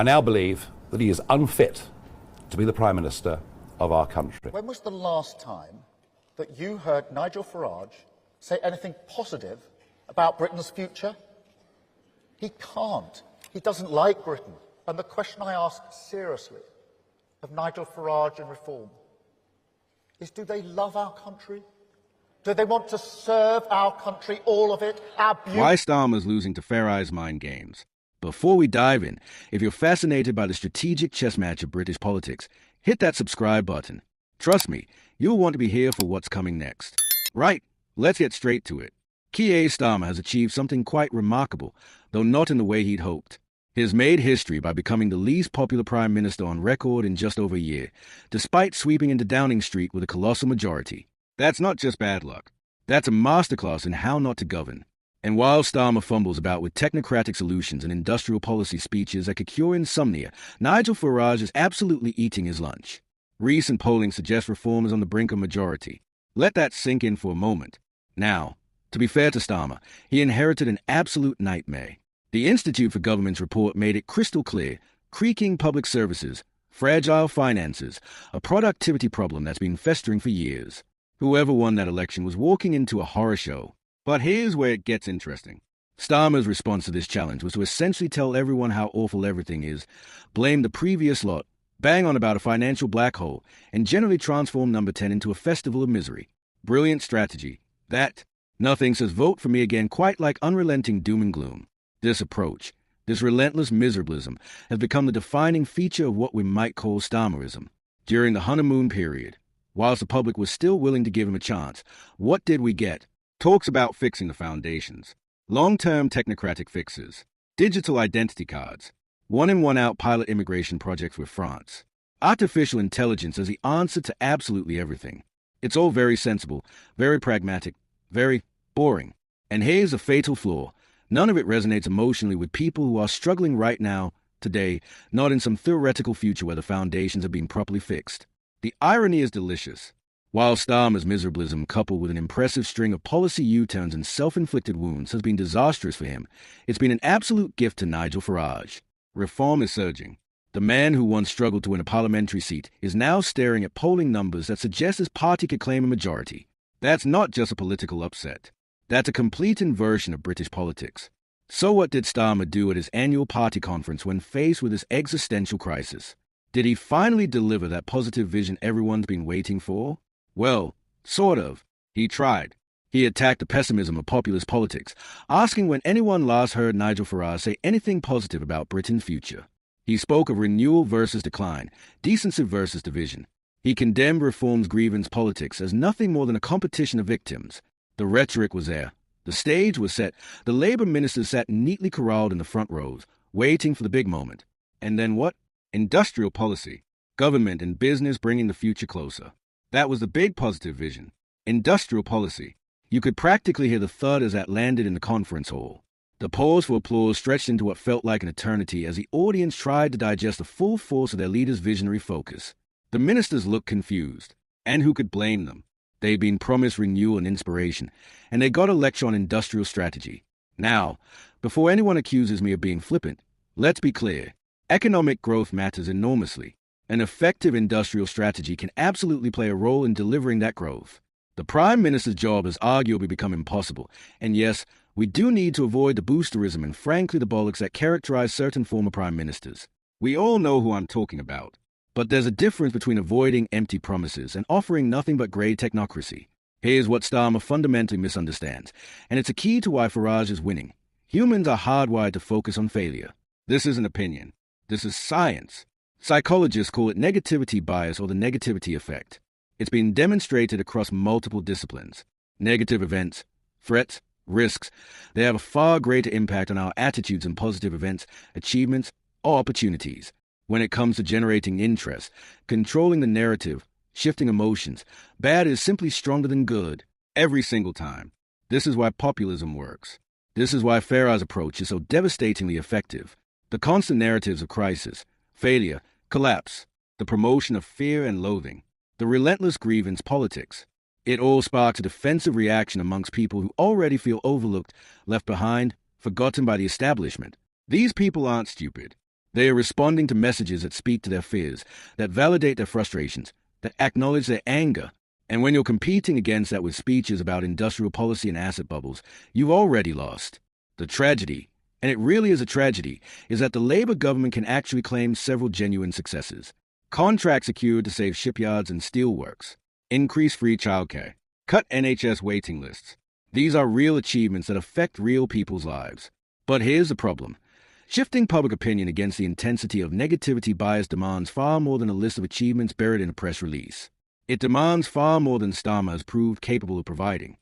I now believe that he is unfit to be the Prime Minister of our country. When was the last time that you heard Nigel Farage say anything positive about Britain's future? He can't. He doesn't like Britain. And the question I ask seriously of Nigel Farage and Reform is, do they love our country? Do they want to serve our country, all of it, our beauty? Why Starmer's losing to Farage's mind games? Before we dive in, if you're fascinated by the strategic chess match of British politics, hit that subscribe button. Trust me, you'll want to be here for what's coming next. Right, let's get straight to it. Keir Starmer has achieved something quite remarkable, though not in the way he'd hoped. He has made history by becoming the least popular Prime Minister on record in just over a year, despite sweeping into Downing Street with a colossal majority. That's not just bad luck. That's a masterclass in how not to govern. And while Starmer fumbles about with technocratic solutions and industrial policy speeches that could cure insomnia, Nigel Farage is absolutely eating his lunch. Recent polling suggests Reform is on the brink of majority. Let that sink in for a moment. Now, to be fair to Starmer, he inherited an absolute nightmare. The Institute for Government's report made it crystal clear: creaking public services, fragile finances, a productivity problem that's been festering for years. Whoever won that election was walking into a horror show. But here's where it gets interesting. Starmer's response to this challenge was to essentially tell everyone how awful everything is, blame the previous lot, bang on about a financial black hole, and generally transform Number 10 into a festival of misery. Brilliant strategy. That, nothing says vote for me again quite like unrelenting doom and gloom. This approach, this relentless miserablism, has become the defining feature of what we might call Starmerism. During the honeymoon period, whilst the public was still willing to give him a chance, what did we get? Talks about fixing the foundations, long-term technocratic fixes, digital identity cards, one-in, one-out pilot immigration projects with France, artificial intelligence as the answer to absolutely everything. It's all very sensible, very pragmatic, very boring. And here's a fatal flaw. None of it resonates emotionally with people who are struggling right now, today, not in some theoretical future where the foundations have been properly fixed. The irony is delicious. While Starmer's miserablism, coupled with an impressive string of policy U-turns and self-inflicted wounds, has been disastrous for him, it's been an absolute gift to Nigel Farage. Reform is surging. The man who once struggled to win a parliamentary seat is now staring at polling numbers that suggest his party could claim a majority. That's not just a political upset. That's a complete inversion of British politics. So what did Starmer do at his annual party conference when faced with this existential crisis? Did he finally deliver that positive vision everyone's been waiting for? Well, sort of. He tried. He attacked the pessimism of populist politics, asking when anyone last heard Nigel Farage say anything positive about Britain's future. He spoke of renewal versus decline, decency versus division. He condemned Reform's grievance politics as nothing more than a competition of victims. The rhetoric was there. The stage was set. The Labour ministers sat neatly corralled in the front rows, waiting for the big moment. And then what? Industrial policy. Government and business bringing the future closer. That was the big positive vision. Industrial policy. You could practically hear the thud as that landed in the conference hall. The pause for applause stretched into what felt like an eternity as the audience tried to digest the full force of their leader's visionary focus. The ministers looked confused. And who could blame them? They'd been promised renewal and inspiration, and they got a lecture on industrial strategy. Now, before anyone accuses me of being flippant, let's be clear. Economic growth matters enormously. An effective industrial strategy can absolutely play a role in delivering that growth. The Prime Minister's job has arguably become impossible, and yes, we do need to avoid the boosterism and frankly the bollocks that characterize certain former Prime Ministers. We all know who I'm talking about. But there's a difference between avoiding empty promises and offering nothing but grey technocracy. Here's what Starmer fundamentally misunderstands, and it's a key to why Farage is winning. Humans are hardwired to focus on failure. This isn't opinion. This is science. Psychologists call it negativity bias or the negativity effect. It's been demonstrated across multiple disciplines. Negative events, threats, risks, they have a far greater impact on our attitudes than positive events, achievements, or opportunities. When it comes to generating interest, controlling the narrative, shifting emotions, bad is simply stronger than good, every single time. This is why populism works. This is why Farage's approach is so devastatingly effective. The constant narratives of crisis, failure, collapse, the promotion of fear and loathing, the relentless grievance politics. It all sparks a defensive reaction amongst people who already feel overlooked, left behind, forgotten by the establishment. These people aren't stupid. They are responding to messages that speak to their fears, that validate their frustrations, that acknowledge their anger. And when you're competing against that with speeches about industrial policy and asset bubbles, you've already lost. The tragedy, and it really is a tragedy, is that the Labour government can actually claim several genuine successes. Contracts secured to save shipyards and steelworks, increase free childcare, cut NHS waiting lists. These are real achievements that affect real people's lives. But here's the problem. Shifting public opinion against the intensity of negativity bias demands far more than a list of achievements buried in a press release. It demands far more than Starmer has proved capable of providing.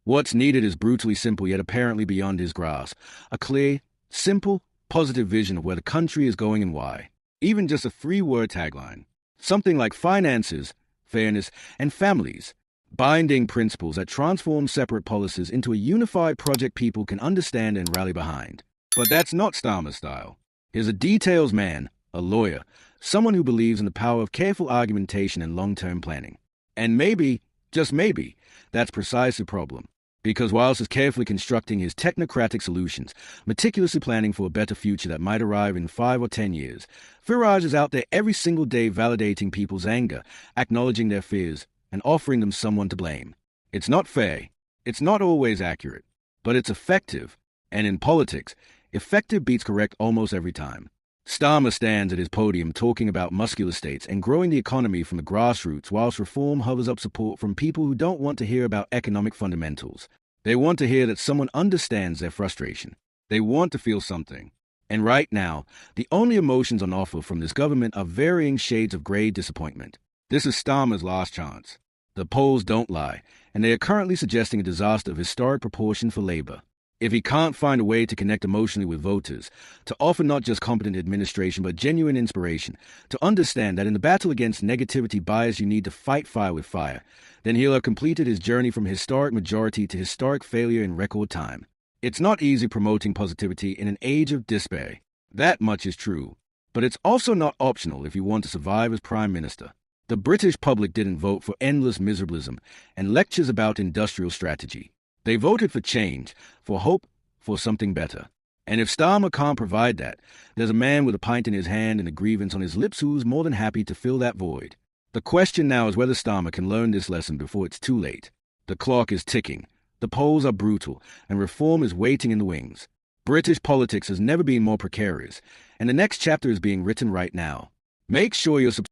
What's needed is brutally simple yet apparently beyond his grasp. A clear, simple, positive vision of where the country is going and why. Even just a 3-word tagline. Something like finances, fairness, and families. Binding principles that transform separate policies into a unified project people can understand and rally behind. But that's not Starmer's style. He's a details man, a lawyer, someone who believes in the power of careful argumentation and long-term planning. And maybe, just maybe, that's precisely the problem. Because whilst he's carefully constructing his technocratic solutions, meticulously planning for a better future that might arrive in 5 or 10 years, Farage is out there every single day validating people's anger, acknowledging their fears, and offering them someone to blame. It's not fair, it's not always accurate, but it's effective. And in politics, effective beats correct almost every time. Starmer stands at his podium talking about muscular states and growing the economy from the grassroots whilst reform hovers up support from people who don't want to hear about economic fundamentals. They want to hear that someone understands their frustration. They want to feel something. And right now, the only emotions on offer from this government are varying shades of grey disappointment. This is Starmer's last chance. The polls don't lie, and they are currently suggesting a disaster of historic proportion for Labour. If he can't find a way to connect emotionally with voters, to offer not just competent administration but genuine inspiration, to understand that in the battle against negativity bias you need to fight fire with fire, then he'll have completed his journey from historic majority to historic failure in record time. It's not easy promoting positivity in an age of despair. That much is true. But it's also not optional if you want to survive as Prime Minister. The British public didn't vote for endless miserablism and lectures about industrial strategy. They voted for change, for hope, for something better. And if Starmer can't provide that, there's a man with a pint in his hand and a grievance on his lips who's more than happy to fill that void. The question now is whether Starmer can learn this lesson before it's too late. The clock is ticking, the polls are brutal, and reform is waiting in the wings. British politics has never been more precarious, and the next chapter is being written right now. Make sure you're subscribed.